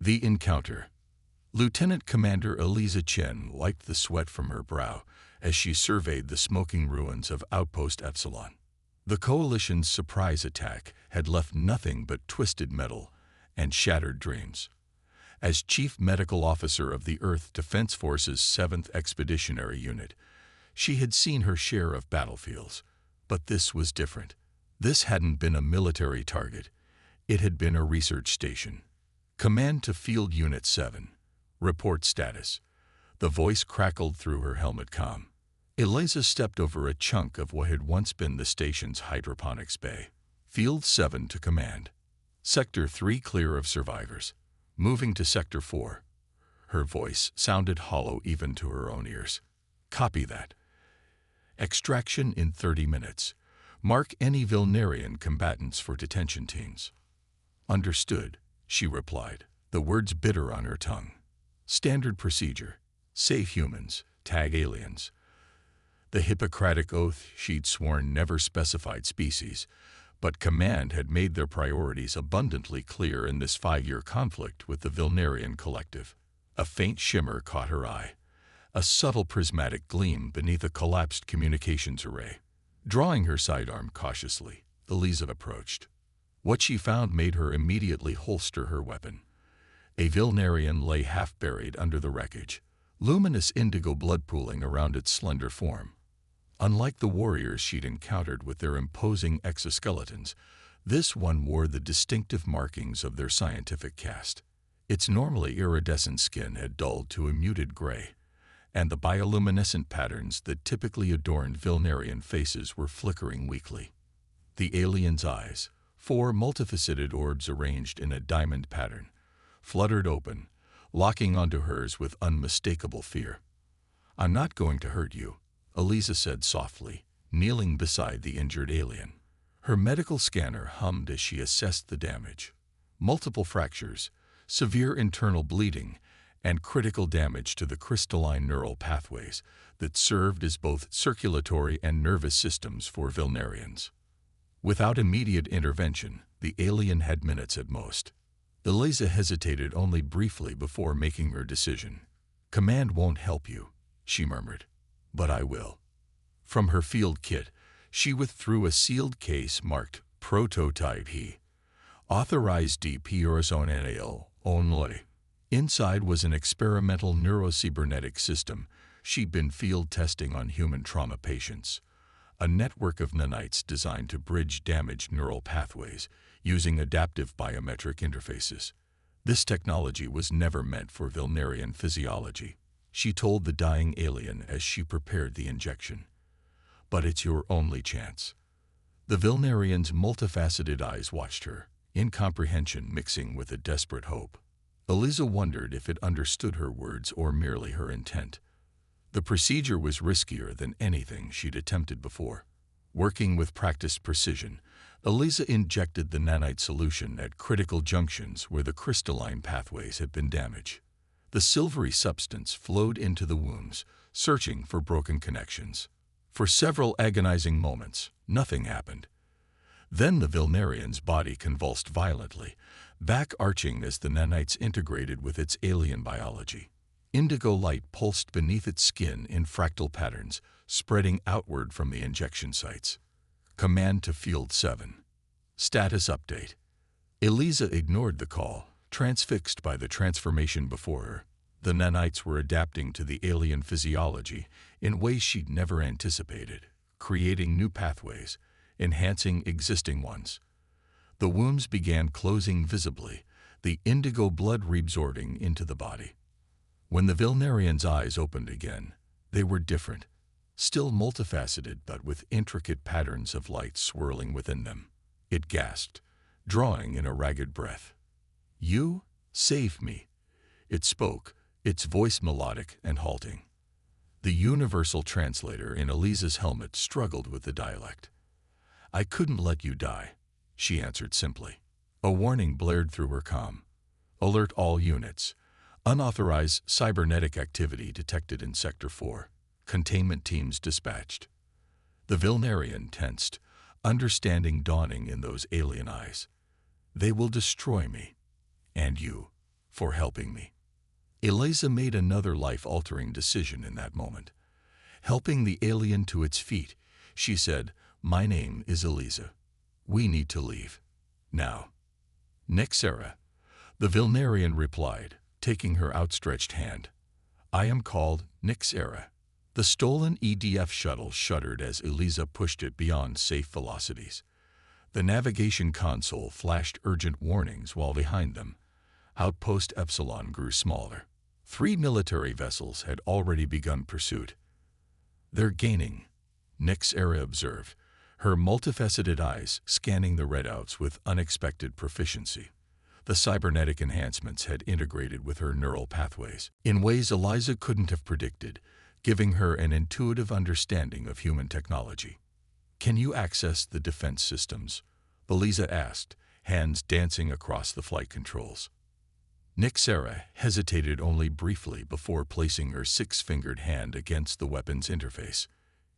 The encounter. Lieutenant Commander Eliza Chen wiped the sweat from her brow as she surveyed the smoking ruins of Outpost Epsilon. The Coalition's surprise attack had left nothing but twisted metal and shattered dreams. As Chief Medical Officer of the Earth Defense Force's 7th Expeditionary Unit, she had seen her share of battlefields, but this was different. This hadn't been a military target. It had been a research station. Command to Field Unit 7. Report status. The voice crackled through her helmet comm. Eliza stepped over a chunk of what had once been the station's hydroponics bay. Field 7 to command. Sector 3 clear of survivors. Moving to Sector 4. Her voice sounded hollow even to her own ears. Copy that. Extraction in 30 minutes. Mark any Vilnarian combatants for detention teams. Understood, she replied, the words bitter on her tongue. Standard procedure. Save humans, tag aliens. The Hippocratic oath she'd sworn never specified species, but Command had made their priorities abundantly clear in this 5-year conflict with the Vilnarian collective. A faint shimmer caught her eye, a subtle prismatic gleam beneath a collapsed communications array. Drawing her sidearm cautiously, Eliza approached. What she found made her immediately holster her weapon. A Vilnarian lay half-buried under the wreckage, luminous indigo blood pooling around its slender form. Unlike the warriors she'd encountered with their imposing exoskeletons, this one wore the distinctive markings of their scientific caste. Its normally iridescent skin had dulled to a muted gray, and the bioluminescent patterns that typically adorned Vilnarian faces were flickering weakly. The alien's eyes, 4 multifaceted orbs arranged in a diamond pattern, fluttered open, locking onto hers with unmistakable fear. "I'm not going to hurt you," Eliza said softly, kneeling beside the injured alien. Her medical scanner hummed as she assessed the damage. Multiple fractures, severe internal bleeding, and critical damage to the crystalline neural pathways that served as both circulatory and nervous systems for Vilnarians. Without immediate intervention, the alien had minutes at most. Eliza hesitated only briefly before making her decision. "Command won't help you," she murmured. "But I will." From her field kit, she withdrew a sealed case marked Prototype He. Authorized DP Horizontal only. Inside was an experimental neurocybernetic system she'd been field testing on human trauma patients. A network of nanites designed to bridge damaged neural pathways using adaptive biometric interfaces. This technology was never meant for Vilnarian physiology, she told the dying alien as she prepared the injection. "But it's your only chance." The Vilnarian's multifaceted eyes watched her, incomprehension mixing with a desperate hope. Eliza wondered if it understood her words or merely her intent. The procedure was riskier than anything she'd attempted before. Working with practiced precision, Eliza injected the nanite solution at critical junctions where the crystalline pathways had been damaged. The silvery substance flowed into the wounds, searching for broken connections. For several agonizing moments, nothing happened. Then the Vilnarian's body convulsed violently, back arching as the nanites integrated with its alien biology. Indigo light pulsed beneath its skin in fractal patterns, spreading outward from the injection sites. Command to Field 7. Status update. Eliza ignored the call, transfixed by the transformation before her. The nanites were adapting to the alien physiology in ways she'd never anticipated, creating new pathways, enhancing existing ones. The wounds began closing visibly, the indigo blood reabsorbing into the body. When the Vilnarian's eyes opened again, they were different, still multifaceted but with intricate patterns of light swirling within them. It gasped, drawing in a ragged breath. "You saved me," it spoke, its voice melodic and halting. The universal translator in Eliza's helmet struggled with the dialect. "I couldn't let you die," she answered simply. A warning blared through her comm. "Alert all units. Unauthorized cybernetic activity detected in Sector 4. Containment teams dispatched." The Vilnarian tensed, understanding dawning in those alien eyes. "They will destroy me. And you." for helping me. Eliza made another life-altering decision in that moment. Helping the alien to its feet, she said, "My name is Eliza. We need to leave. Now." "Nixera," the Vilnarian replied, taking her outstretched hand. "I am called Nixera." The stolen EDF shuttle shuddered as Eliza pushed it beyond safe velocities. The navigation console flashed urgent warnings while behind them. Outpost Epsilon grew smaller. 3 military vessels had already begun pursuit. "They're gaining," Nixera observed, her multifaceted eyes scanning the readouts with unexpected proficiency. The cybernetic enhancements had integrated with her neural pathways in ways Eliza couldn't have predicted, giving her an intuitive understanding of human technology. "Can you access the defense systems?" Eliza asked, hands dancing across the flight controls. Nixera hesitated only briefly before placing her 6-fingered hand against the weapon's interface.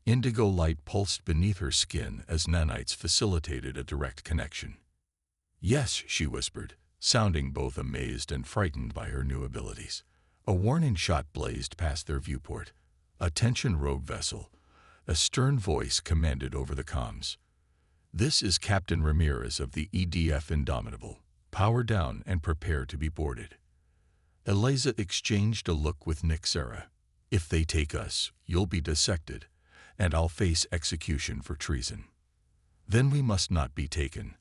Indigo light pulsed beneath her skin as nanites facilitated a direct connection. "Yes," she whispered, sounding both amazed and frightened by her new abilities. A warning shot blazed past their viewport. "Attention, rogue vessel," a stern voice commanded over the comms. "This is Captain Ramirez of the EDF Indomitable. Power down and prepare to be boarded." Eliza exchanged a look with Nixera. "If they take us, you'll be dissected, and I'll face execution for treason." "Then we must not be taken,"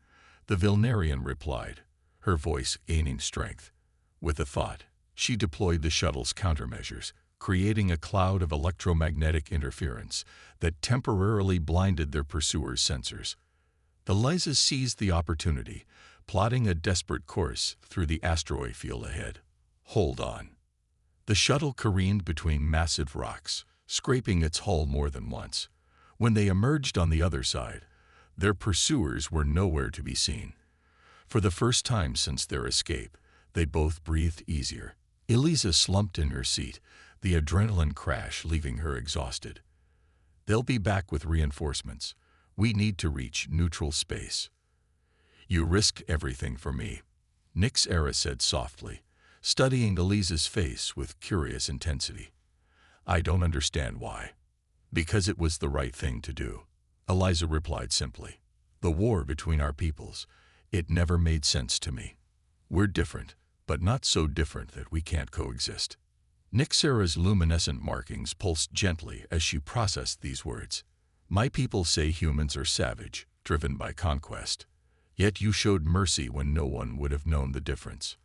the Vilnarian replied, her voice gaining strength. With a thought, she deployed the shuttle's countermeasures, creating a cloud of electromagnetic interference that temporarily blinded their pursuers' sensors. Eliza seized the opportunity, plotting a desperate course through the asteroid field ahead. "Hold on." The shuttle careened between massive rocks, scraping its hull more than once. When they emerged on the other side, their pursuers were nowhere to be seen. For the first time since their escape, they both breathed easier. Eliza slumped in her seat, the adrenaline crash leaving her exhausted. "They'll be back with reinforcements. We need to reach neutral space." "You risked everything for me," Nixera said softly, studying Eliza's face with curious intensity. "I don't understand why." "Because it was the right thing to do," Eliza replied simply. "The war between our peoples, it never made sense to me. We're different, but not so different that we can't coexist." Nixera's luminescent markings pulsed gently as she processed these words. "My people say humans are savage, driven by conquest. Yet you showed mercy when no one would have known the difference.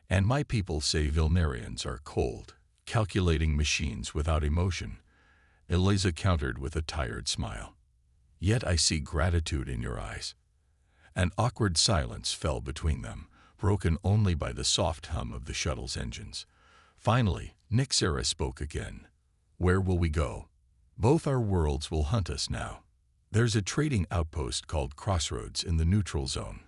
And my people say Vilnarians are cold, calculating machines without emotion," Eliza countered with a tired smile. "Yet I see gratitude in your eyes." An awkward silence fell between them, broken only by the soft hum of the shuttle's engines. Finally, Nixera spoke again. "Where will we go? Both our worlds will hunt us now. There's a trading outpost called Crossroads in the neutral zone.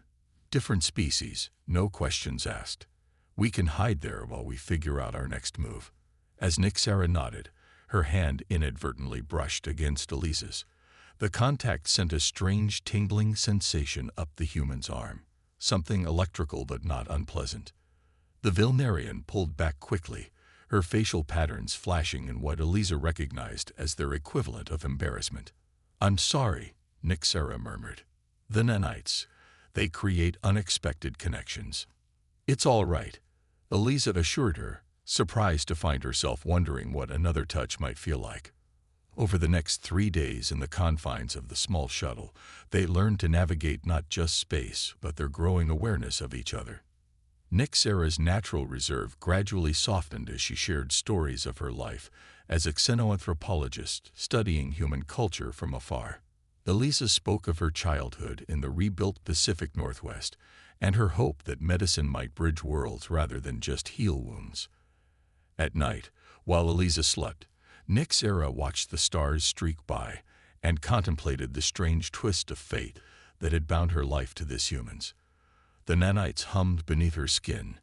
Different species, no questions asked. We can hide there while we figure out our next move." As Nixera nodded, her hand inadvertently brushed against Eliza's. The contact sent a strange tingling sensation up the human's arm, something electrical but not unpleasant. The Vilnarian pulled back quickly, her facial patterns flashing in what Eliza recognized as their equivalent of embarrassment. "I'm sorry," Nixera murmured. "The nanites, they create unexpected connections." "It's all right," Eliza assured her, surprised to find herself wondering what another touch might feel like. Over the next 3 days in the confines of the small shuttle, they learned to navigate not just space, but their growing awareness of each other. Nixera's natural reserve gradually softened as she shared stories of her life as a xenoanthropologist studying human culture from afar. Eliza spoke of her childhood in the rebuilt Pacific Northwest and her hope that medicine might bridge worlds rather than just heal wounds. At night, while Eliza slept, Nixera watched the stars streak by and contemplated the strange twist of fate that had bound her life to this human's. The nanites hummed beneath her skin,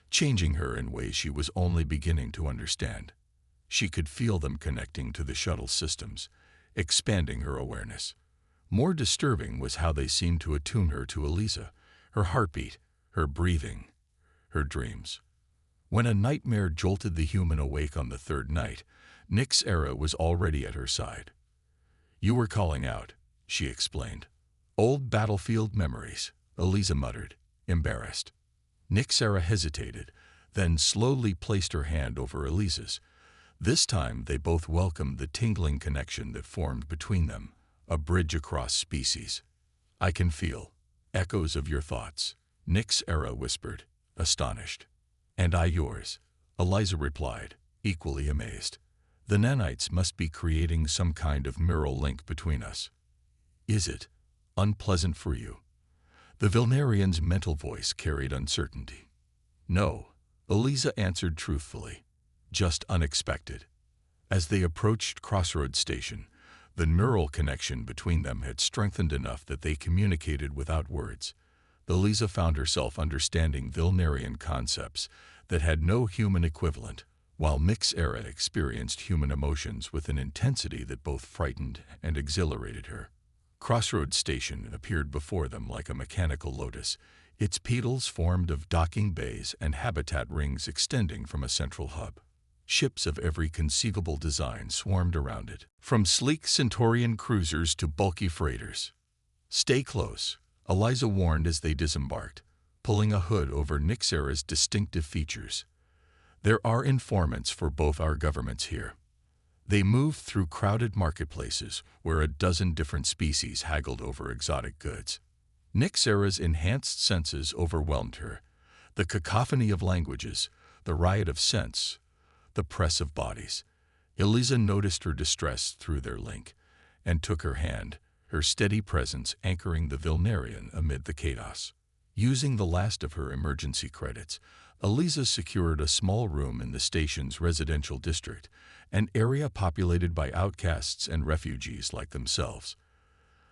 changing her in ways she was only beginning to understand. She could feel them connecting to the shuttle systems, expanding her awareness. More disturbing was how they seemed to attune her to Eliza, her heartbeat, her breathing, her dreams. When a nightmare jolted the human awake on the third night, Nyx Era was already at her side. "You were calling out," she explained. "Old battlefield memories," Eliza muttered, embarrassed. Nyx Era hesitated, then slowly placed her hand over Eliza's. This time they both welcomed the tingling connection that formed between them, a bridge across species. "I can feel echoes of your thoughts," Nyx Era whispered, astonished. "And I yours," Eliza replied, equally amazed. "The nanites must be creating some kind of neural link between us." "Is it unpleasant for you?" The Vilnarian's mental voice carried uncertainty. "No," Eliza answered truthfully, "just unexpected." As they approached Crossroads Station, the neural connection between them had strengthened enough that they communicated without words. Eliza found herself understanding Vilnarian concepts that had no human equivalent, while Nyx Era experienced human emotions with an intensity that both frightened and exhilarated her. Crossroads Station appeared before them like a mechanical lotus, its petals formed of docking bays and habitat rings extending from a central hub. Ships of every conceivable design swarmed around it, from sleek Centaurian cruisers to bulky freighters. "Stay close," Eliza warned as they disembarked, pulling a hood over Nyx Era's distinctive features. "There are informants for both our governments here." They moved through crowded marketplaces where a dozen different species haggled over exotic goods. Nyx Era's enhanced senses overwhelmed her. The cacophony of languages, the riot of scents, the press of bodies. Eliza noticed her distress through their link and took her hand, her steady presence anchoring the Vilnarian amid the chaos. Using the last of her emergency credits, Eliza secured a small room in the station's residential district, an area populated by outcasts and refugees like themselves.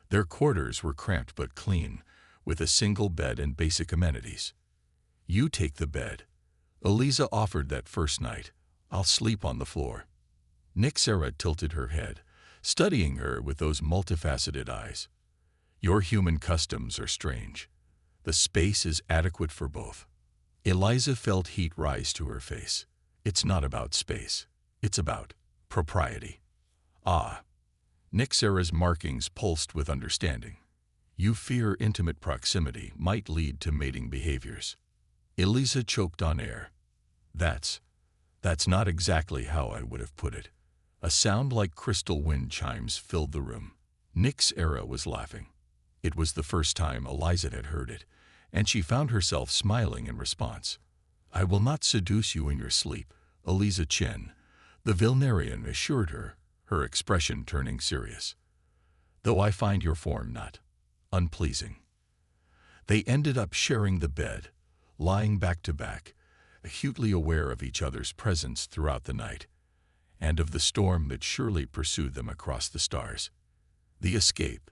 Their quarters were cramped but clean, with a single bed and basic amenities. "You take the bed," Eliza offered that first night. "I'll sleep on the floor." Nyx Era tilted her head, studying her with those multifaceted eyes. "Your human customs are strange. The space is adequate for both." Eliza felt heat rise to her face. "It's not about space. It's about propriety." "Ah." Nyx Era's markings pulsed with understanding. "You fear intimate proximity might lead to mating behaviors." Eliza choked on air. That's not exactly how I would have put it." A sound like crystal wind chimes filled the room. Nyx Era was laughing. It was the first time Eliza had heard it, and she found herself smiling in response. "I will not seduce you in your sleep, Eliza Chen," the Vilnarian assured her, her expression turning serious. "Though I find your form not unpleasing." They ended up sharing the bed, lying back to back, acutely aware of each other's presence throughout the night, and of the storm that surely pursued them across the stars. The escape.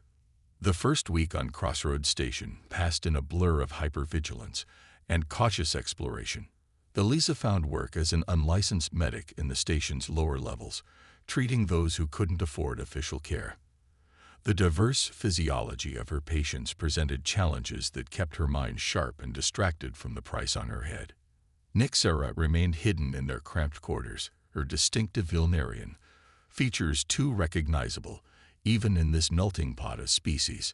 The first week on Crossroads Station passed in a blur of hypervigilance and cautious exploration. Eliza found work as an unlicensed medic in the station's lower levels, treating those who couldn't afford official care. The diverse physiology of her patients presented challenges that kept her mind sharp and distracted from the price on her head. Nyx Era remained hidden in their cramped quarters, her distinctive Vilnarian, features too recognizable, even in this melting pot of species.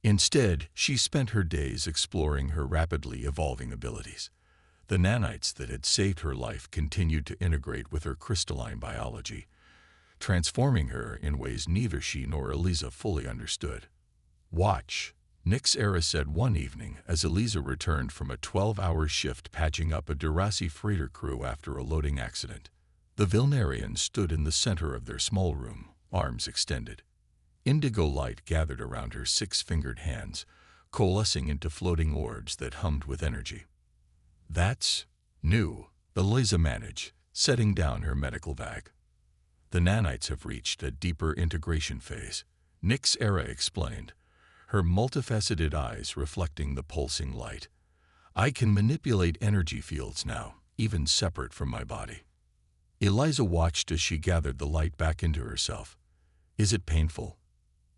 Instead, she spent her days exploring her rapidly evolving abilities. The nanites that had saved her life continued to integrate with her crystalline biology, transforming her in ways neither she nor Eliza fully understood. "Watch," Nyx Era said one evening as Eliza returned from a 12-hour shift patching up a Durasi freighter crew after a loading accident. The Vilnarian stood in the center of their small room, arms extended. Indigo light gathered around her six-fingered hands, coalescing into floating orbs that hummed with energy. "That's new," Eliza managed, setting down her medical bag. "The nanites have reached a deeper integration phase," Nyx Era explained, her multifaceted eyes reflecting the pulsing light. "I can manipulate energy fields now, even separate from my body." Eliza watched as she gathered the light back into herself. "Is it painful?"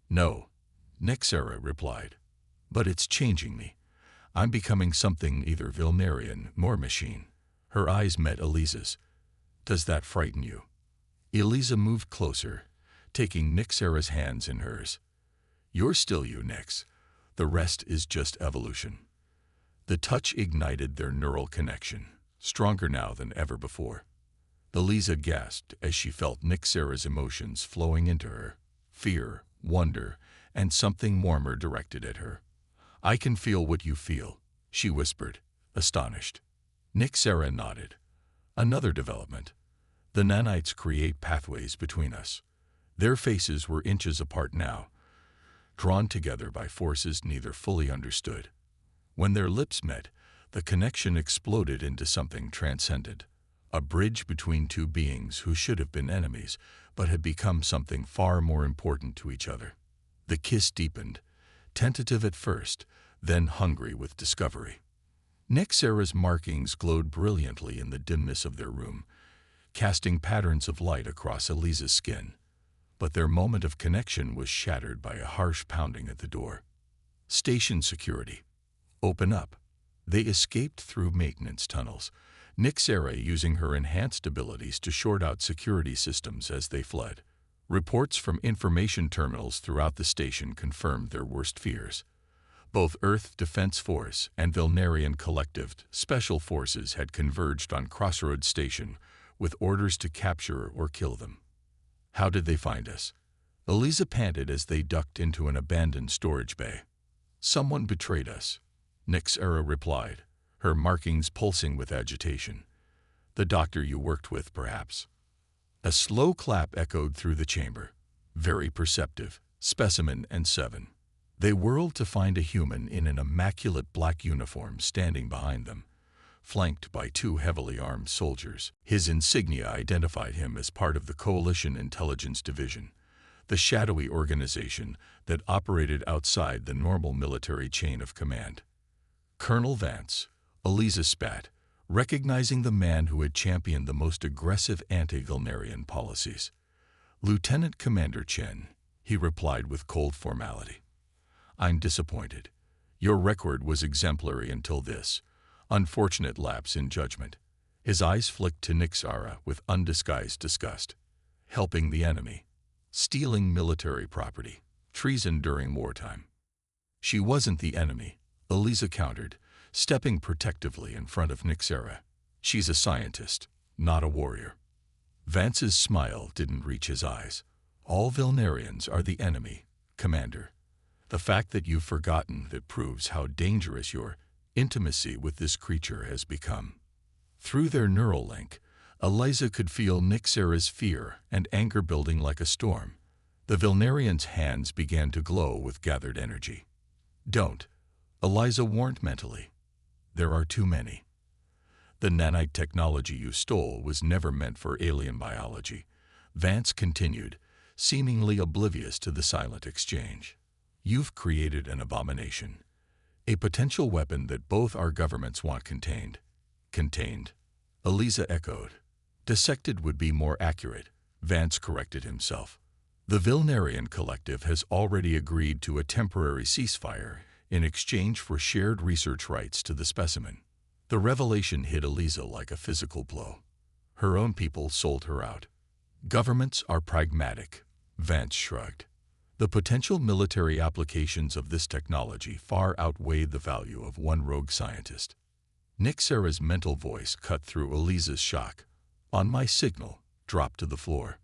"No," Nyx Era replied. "But it's changing me. I'm becoming something neither Vilnarian nor machine." Her eyes met Eliza's. "Does that frighten you?" Eliza moved closer, taking Nyxera's hands in hers. "You're still you, Nyx. The rest is just evolution." The touch ignited their neural connection, stronger now than ever before. Eliza gasped as she felt Nyxera's emotions flowing into her, fear, wonder, and something warmer directed at her. "I can feel what you feel," she whispered, astonished. Nyxera nodded. "Another development. The nanites create pathways between us." Their faces were inches apart now, drawn together by forces neither fully understood. When their lips met, the connection exploded into something transcendent, a bridge between two beings who should have been enemies, but had become something far more important to each other. The kiss deepened, tentative at first, then hungry with discovery. Nyxera's markings glowed brilliantly in the dimness of their room, casting patterns of light across Eliza's skin. But their moment of connection was shattered by a harsh pounding at the door. "Station security. Open up." They escaped through maintenance tunnels, Nyxera using her enhanced abilities to short out security systems as they fled. Reports from information terminals throughout the station confirmed their worst fears. Both Earth Defense Force and Vilnarian Collective Special Forces had converged on Crossroads Station with orders to capture or kill them. "How did they find us?" Eliza panted as they ducked into an abandoned storage bay. "Someone betrayed us," Nyxera replied, her markings pulsing with agitation. "The doctor you worked with, perhaps." A slow clap echoed through the chamber. "Very perceptive. Specimen and 7. They whirled to find a human in an immaculate black uniform standing behind them, flanked by 2 heavily armed soldiers. His insignia identified him as part of the Coalition Intelligence Division, the shadowy organization that operated outside the normal military chain of command. "Colonel Vance," Eliza spat, recognizing the man who had championed the most aggressive anti-Vilnarian policies. "Lieutenant Commander Chen," he replied with cold formality. "I'm disappointed. Your record was exemplary until this unfortunate lapse in judgment." His eyes flicked to Nyxera with undisguised disgust. "Helping the enemy. Stealing military property. Treason during wartime." "She wasn't the enemy," Eliza countered, stepping protectively in front of Nyxera. "She's a scientist, not a warrior." Vance's smile didn't reach his eyes. "All Vilnarians are the enemy, Commander. The fact that you've forgotten that proves how dangerous your intimacy with this creature has become." Through their neural link, Eliza could feel Nyxera's fear and anger building like a storm. The Vilnarian's hands began to glow with gathered energy. "Don't," Eliza warned mentally. "There are too many. The nanite technology you stole was never meant for alien biology," Vance continued, seemingly oblivious to the silent exchange. "You've created an abomination. A potential weapon that both our governments want contained." "Contained," Eliza echoed. "Dissected would be more accurate," Vance corrected himself. "The Vilnarian Collective has already agreed to a temporary ceasefire in exchange for shared research rights to the specimen." The revelation hit Eliza like a physical blow. Her own people sold her out. "Governments are pragmatic," Vance shrugged. "The potential military applications of this technology far outweighed the value of one rogue scientist." Nyxera's mental voice cut through Eliza's shock. "On my signal," dropped to the floor.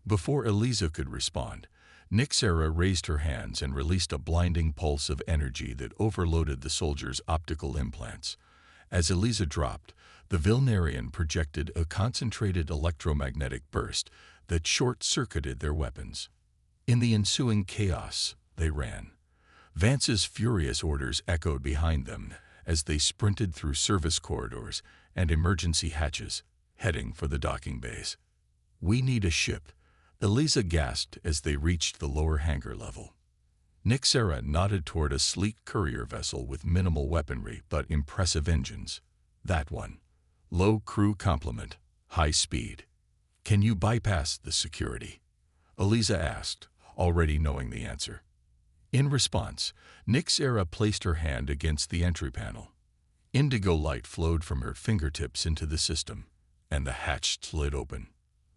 Before Eliza could respond, Nyxera raised her hands and released a blinding pulse of energy that overloaded the soldier's optical implants. As Eliza dropped, the Vilnarian projected a concentrated electromagnetic burst that short-circuited their weapons. In the ensuing chaos, they ran. Vance's furious orders echoed behind them as they sprinted through service corridors and emergency hatches, heading for the docking bays. "We need a ship," Eliza gasped as they reached the lower hangar level. Nyxera nodded toward a sleek courier vessel with minimal weaponry but impressive engines. "That one. Low crew complement, high speed." "Can you bypass the security?" Eliza asked, already knowing the answer. In response, Nyxera placed her hand against the entry panel. Indigo light flowed from her fingertips into the system, and the hatch slid open.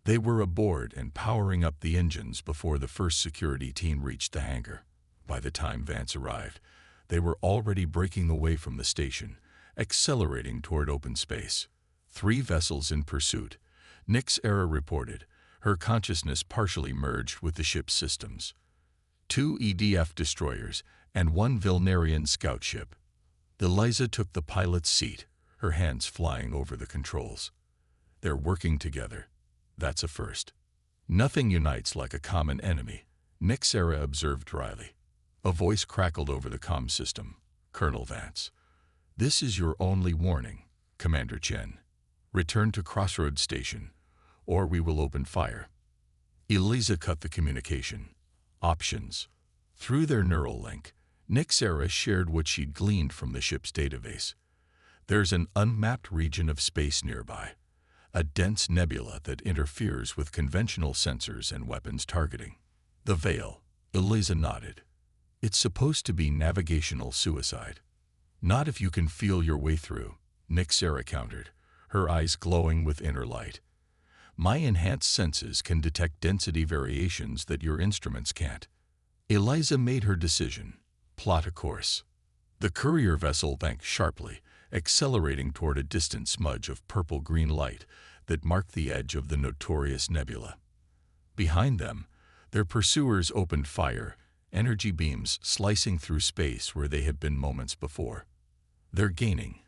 They were aboard and powering up the engines before the first security team reached the hangar. By the time Vance arrived, they were already breaking away from the station, accelerating toward open space. 3 vessels in pursuit, Nyxera reported, her consciousness partially merged with the ship's systems. 2 EDF destroyers and 1 Vilnarian scout ship. Eliza took the pilot's seat, her hands flying over the controls. They're working together. That's a first. Nothing unites like a common enemy, Nyxera observed dryly. A voice crackled over the comm system. Colonel Vance. This is your only warning, Commander Chen. Return to Crossroads Station, or we will open fire. Eliza cut the communication. Options. Through their neural link, Nyxera shared what she'd gleaned from the ship's database. There's an unmapped region of space nearby, a dense nebula that interferes with conventional sensors and weapons targeting. The Veil. Eliza nodded. It's supposed to be navigational suicide. Not if you can feel your way through, Nyxera countered, her eyes glowing with inner light. My enhanced senses can detect density variations that your instruments can't. Eliza made her decision. Plot a course. The courier vessel banked sharply, accelerating toward a distant smudge of purple-green light that marked the edge of the notorious nebula. Behind them, their pursuers opened fire, energy beams slicing through space where they had been moments before. They're gaining,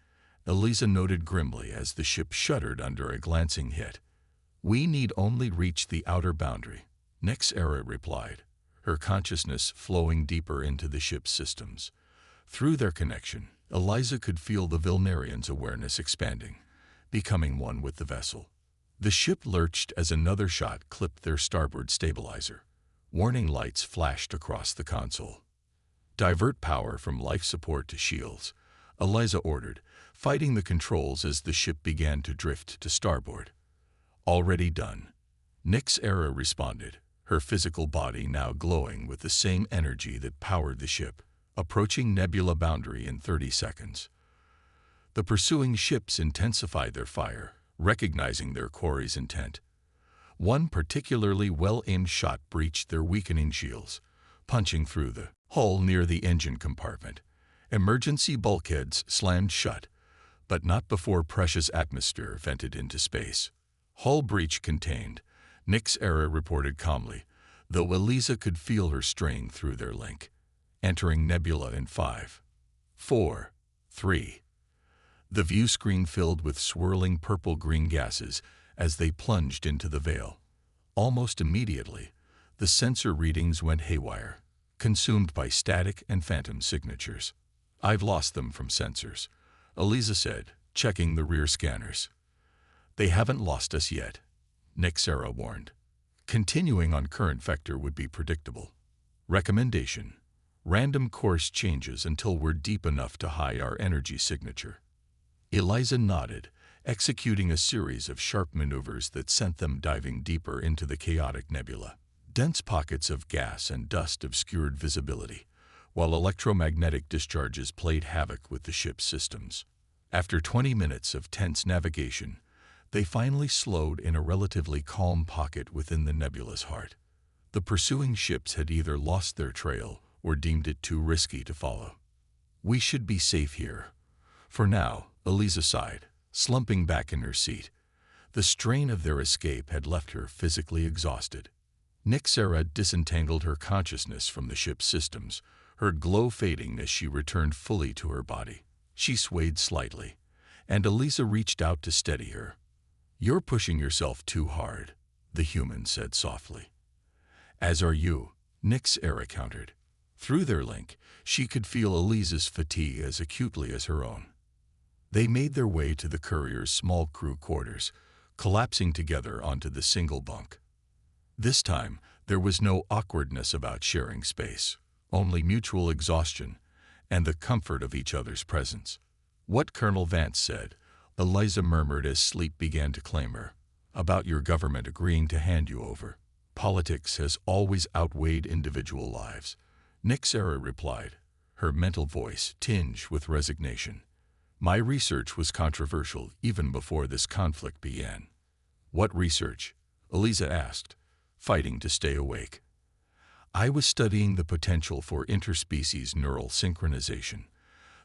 Eliza noted grimly as the ship shuddered under a glancing hit. We need only reach the outer boundary, Nyxera replied, her consciousness flowing deeper into the ship's systems. Through their connection, Eliza could feel the Vilnarians' awareness expanding, becoming one with the vessel. The ship lurched as another shot clipped their starboard stabilizer. Warning lights flashed across the console. Divert power from life support to shields, Eliza ordered, fighting the controls as the ship began to drift to starboard. Already done, Nyxera responded, her physical body now glowing with the same energy that powered the ship, approaching nebula boundary in 30 seconds. The pursuing ships intensified their fire, recognizing their quarry's intent. One particularly well-aimed shot breached their weakening shields, punching through the hull near the engine compartment. Emergency bulkheads slammed shut, but not before precious atmosphere vented into space. Hull breach contained, Nyxera reported calmly, though Eliza could feel her straying through their link. Entering nebula in 5, 4, 3. The view screen filled with swirling purple-green gases as they plunged into the veil. Almost immediately, the sensor readings went haywire, consumed by static and phantom signatures. I've lost them from sensors, Eliza said, checking the rear scanners. They haven't lost us yet, Nyxera warned. Continuing on current vector would be predictable. Recommendation: random course changes until we're deep enough to hide our energy signature. Eliza nodded, executing a series of sharp maneuvers that sent them diving deeper into the chaotic nebula. Dense pockets of gas and dust obscured visibility, while electromagnetic discharges played havoc with the ship's systems. After 20 minutes of tense navigation, they finally slowed in a relatively calm pocket within the nebula's heart. The pursuing ships had either lost their trail or deemed it too risky to follow. We should be safe here. For now, Eliza sighed, slumping back in her seat. The strain of their escape had left her physically exhausted. Nyxera disentangled her consciousness from the ship's systems, her glow fading as she returned fully to her body. She swayed slightly, and Eliza reached out to steady her. You're pushing yourself too hard, the human said softly. As are you, Nyxera countered. Through their link, she could feel Eliza's fatigue as acutely as her own. They made their way to the courier's small crew quarters, collapsing together onto the single bunk. This time, there was no awkwardness about sharing space, only mutual exhaustion and the comfort of each other's presence. What Colonel Vance said, Eliza murmured as sleep began to claim her, about your government agreeing to hand you over. Politics has always outweighed individual lives, Nyxera replied, her mental voice tinged with resignation. My research was controversial even before this conflict began. What research? Eliza asked, fighting to stay awake. I was studying the potential for interspecies neural synchronization,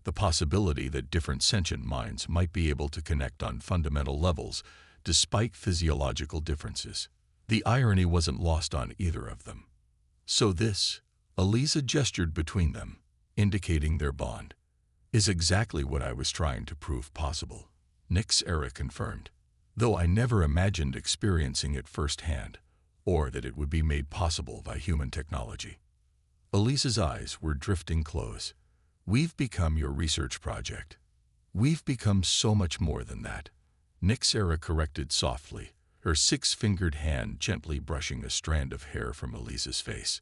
the possibility that different sentient minds might be able to connect on fundamental levels despite physiological differences. The irony wasn't lost on either of them. So this, Eliza gestured between them, indicating their bond, is exactly what I was trying to prove possible, Nyxera confirmed, though I never imagined experiencing it firsthand, or that it would be made possible by human technology. Eliza's eyes were drifting close. We've become your research project. We've become so much more than that, Nyxera corrected softly, her six-fingered hand gently brushing a strand of hair from Eliza's face.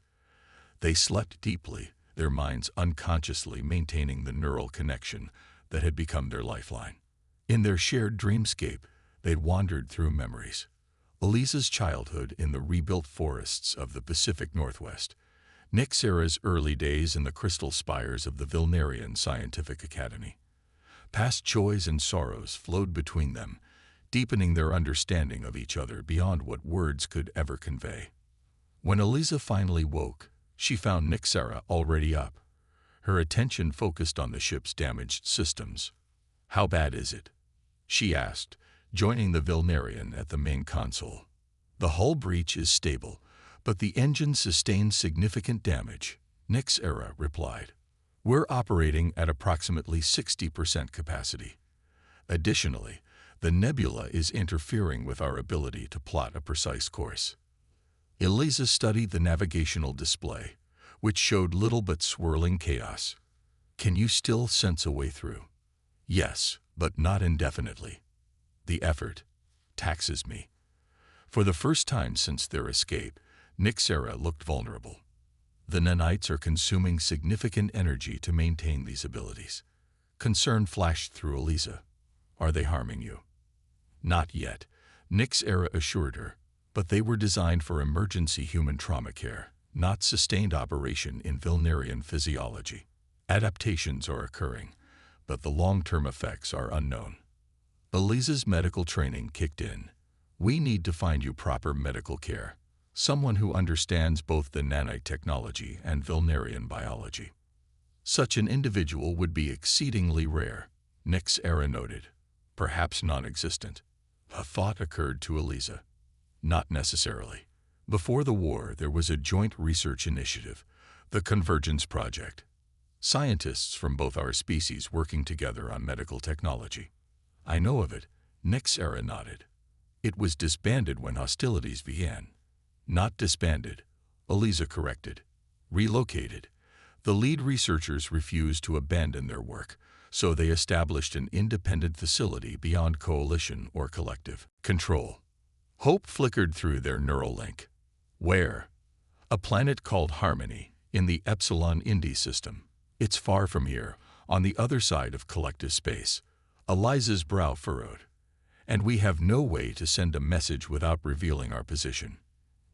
They slept deeply, their minds unconsciously maintaining the neural connection that had become their lifeline. In their shared dreamscape, they'd wandered through memories. Eliza's childhood in the rebuilt forests of the Pacific Northwest, Nyxera's early days in the crystal spires of the Vilnarian Scientific Academy. Past joys and sorrows flowed between them, deepening their understanding of each other beyond what words could ever convey. When Eliza finally woke, she found Nyxera already up, her attention focused on the ship's damaged systems. How bad is it? She asked, joining the Vilnarian at the main console. The hull breach is stable, but the engine sustained significant damage, Nyxera replied. We're operating at approximately 60% capacity. Additionally, the nebula is interfering with our ability to plot a precise course. Eliza studied the navigational display, which showed little but swirling chaos. Can you still sense a way through? Yes, but not indefinitely. The effort taxes me. For the first time since their escape, Nyxera looked vulnerable. The nanites are consuming significant energy to maintain these abilities. Concern flashed through Eliza. Are they harming you? Not yet, Nyxera assured her, but they were designed for emergency human trauma care, not sustained operation in Vilnarian physiology. Adaptations are occurring, but the long-term effects are unknown. Eliza's medical training kicked in. We need to find you proper medical care, someone who understands both the nanite technology and Vilnarian biology. Such an individual would be exceedingly rare, Nyxera noted, perhaps non-existent. A thought occurred to Eliza. Not necessarily. Before the war, there was a joint research initiative, the Convergence Project. Scientists from both our species working together on medical technology. I know of it, Nyxera nodded. It was disbanded when hostilities began. Not disbanded, Eliza corrected. Relocated. The lead researchers refused to abandon their work, so they established an independent facility beyond coalition or collective control. Hope flickered through their neural link. Where? A planet called Harmony, in the Epsilon Indi system. It's far from here, on the other side of collective space. Eliza's brow furrowed. And we have no way to send a message without revealing our position.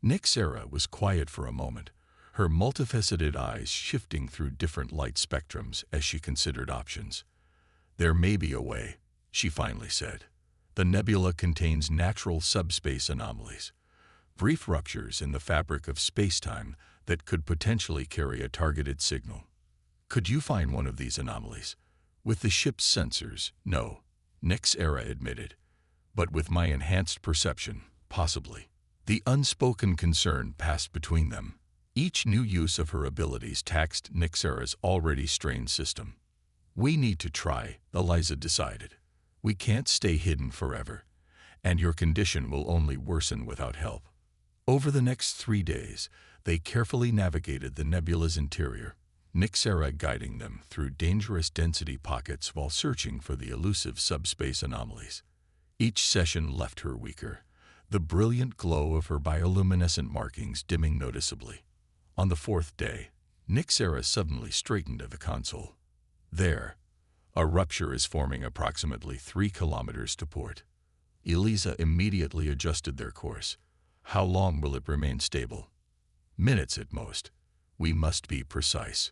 Nyxera was quiet for a moment, her multifaceted eyes shifting through different light spectrums as she considered options. There may be a way, she finally said. The nebula contains natural subspace anomalies, brief ruptures in the fabric of space-time that could potentially carry a targeted signal. Could you find one of these anomalies? With the ship's sensors, no, Nyxera admitted. But with my enhanced perception, possibly. The unspoken concern passed between them. Each new use of her abilities taxed Nyxera's already strained system. We need to try, Eliza decided. We can't stay hidden forever, and your condition will only worsen without help. Over the next 3 days, they carefully navigated the nebula's interior, Nyxera guiding them through dangerous density pockets while searching for the elusive subspace anomalies. Each session left her weaker, the brilliant glow of her bioluminescent markings dimming noticeably. On the 4th day, Nyxera suddenly straightened at the console. There, a rupture is forming approximately 3 kilometers to port. Eliza immediately adjusted their course. How long will it remain stable? Minutes at most. We must be precise.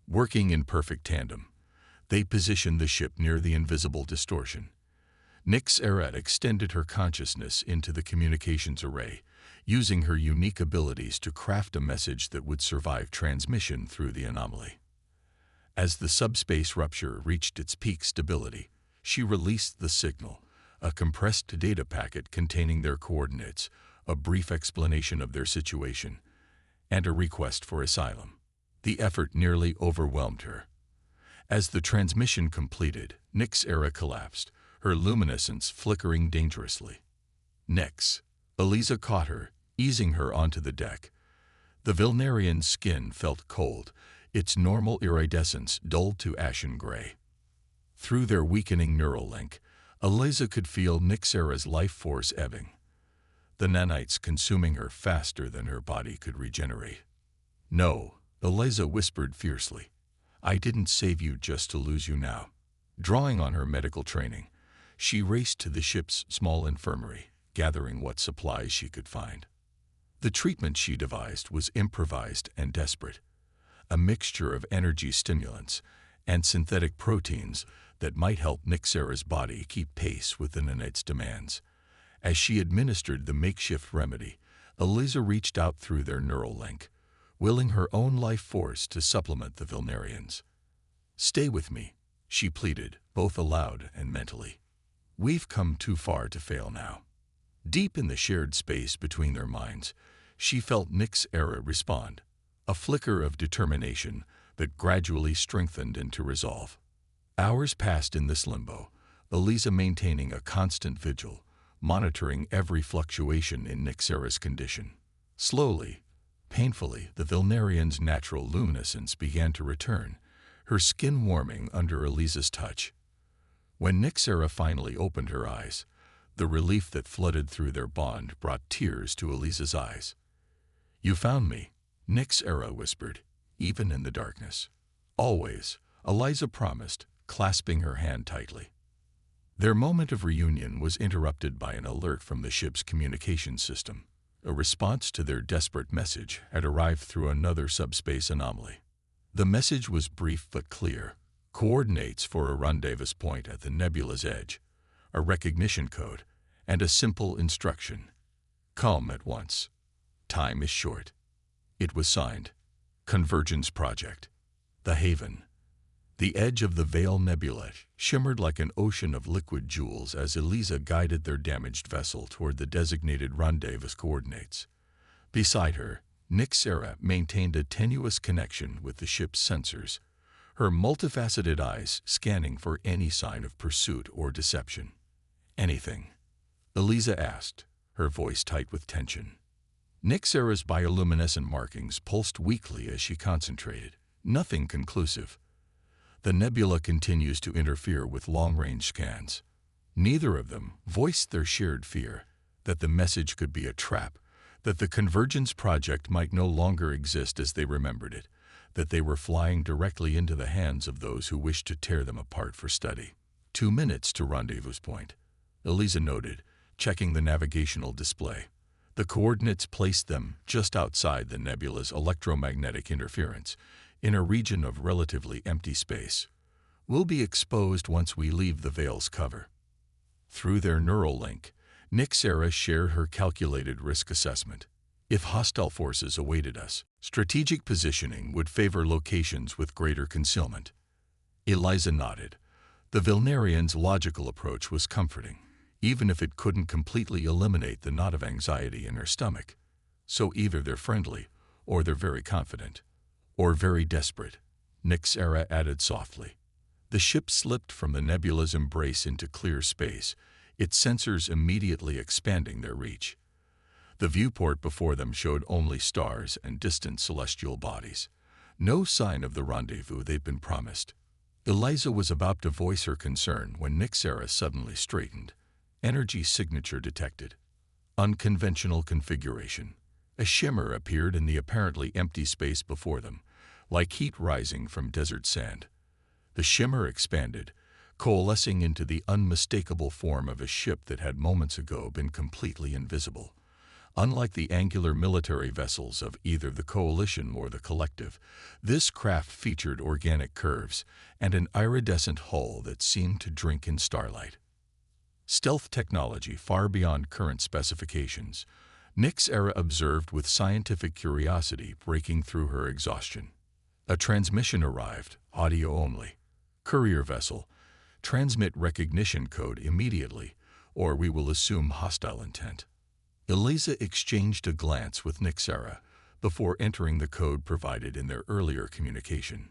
Working in perfect tandem, They positioned the ship near the invisible distortion. Nyx Eret extended her consciousness into the communications array, using her unique abilities to craft a message that would survive transmission through the anomaly. As the subspace rupture reached its peak stability, she released the signal, a compressed data packet containing their coordinates, a brief explanation of their situation, and a request for asylum. The effort nearly overwhelmed her. As the transmission completed, Nyx Eret collapsed, her luminescence flickering dangerously. Nyx. Eliza caught her, easing her onto the deck. The Vilnarian's skin felt cold, its normal iridescence dulled to ashen gray. Through their weakening neural link, Eliza could feel Nyx Eret's life force ebbing, the nanites consuming her faster than her body could regenerate. "No," Eliza whispered fiercely. "I didn't save you just to lose you now." Drawing on her medical training, she raced to the ship's small infirmary, gathering what supplies she could find. The treatment she devised was improvised and desperate, a mixture of energy stimulants and synthetic proteins that might help Nyx Eret's body keep pace with the nanite's demands. As she administered the makeshift remedy, Eliza reached out through their neural link, willing her own life force to supplement the Vilnarians. "Stay with me," she pleaded, both aloud and mentally. "We've come too far to fail now." Deep in the shared space between their minds, she felt Nyx Eret respond, a flicker of determination that gradually strengthened into resolve. Hours passed in this limbo, Eliza maintaining a constant vigil, monitoring every fluctuation in Nyx Eret's condition. Slowly, painfully, the Vilnarian's natural luminescence began to return, her skin warming under Eliza's touch. When Nyx Eret finally opened her eyes, the relief that flooded through their bond brought tears to Eliza's eyes. "You found me," Nyx Eret whispered, even in the darkness. "Always," Eliza promised, clasping her hand tightly. Their moment of reunion was interrupted by an alert from the ship's communication system. A response to their desperate message had arrived through another subspace anomaly. The message was brief but clear: coordinates for a rendezvous point at the nebula's edge, a recognition code, and a simple instruction: "Come at once. Time is short." It was signed, Convergence Project, The Haven. The edge of the Veil Nebula shimmered like an ocean of liquid jewels as Eliza guided their damaged vessel toward the designated rendezvous coordinates. Beside her, Nyx Eret maintained a tenuous connection with the ship's sensors, her multifaceted eyes scanning for any sign of pursuit or deception. "Anything?" Eliza asked, her voice tight with tension. Nyx Eret's bioluminescent markings pulsed weakly as she concentrated. "Nothing conclusive. The nebula continues to interfere with long-range scans." Neither of them voiced their shared fear that the message could be a trap, that the Convergence Project might no longer exist as they remembered it, that they were flying directly into the hands of those who wished to tear them apart for study. 2 minutes to rendezvous point, Eliza noted, checking the navigational display. The coordinates placed them just outside the nebula's electromagnetic interference, in a region of relatively empty space. "We'll be exposed once we leave the Veil's cover." Through their neural link, Nyx Eret shared her calculated risk assessment. If hostile forces awaited us, strategic positioning would favor locations with greater concealment. Eliza nodded. The Vilnarian's logical approach was comforting, even if it couldn't completely eliminate the knot of anxiety in her stomach. So either they're friendly, or they're very confident. "Or very desperate," Nyx Eret added softly. The ship slipped from the nebula's embrace into clear space, its sensors immediately expanding their reach. The viewport before them showed only stars and distant celestial bodies. No sign of the rendezvous they'd been promised. Eliza was about to voice her concern when Nyx Eret suddenly straightened. Energy signature detected. Unconventional configuration. A shimmer appeared in the apparently empty space before them, like heat rising from desert sand. The shimmer expanded, coalescing into the unmistakable form of a ship that had moments ago been completely invisible. Unlike the angular military vessels of either the Coalition or the Collective, this craft featured organic curves and an iridescent hull that seemed to drink in starlight. Stealth technology far beyond current specifications, Nyxera observed with scientific curiosity breaking through her exhaustion. A transmission arrived, audio only. Courier vessel, transmit recognition code immediately, or we will assume hostile intent. Eliza exchanged a glance with Nyxera before entering the code provided in their earlier communication.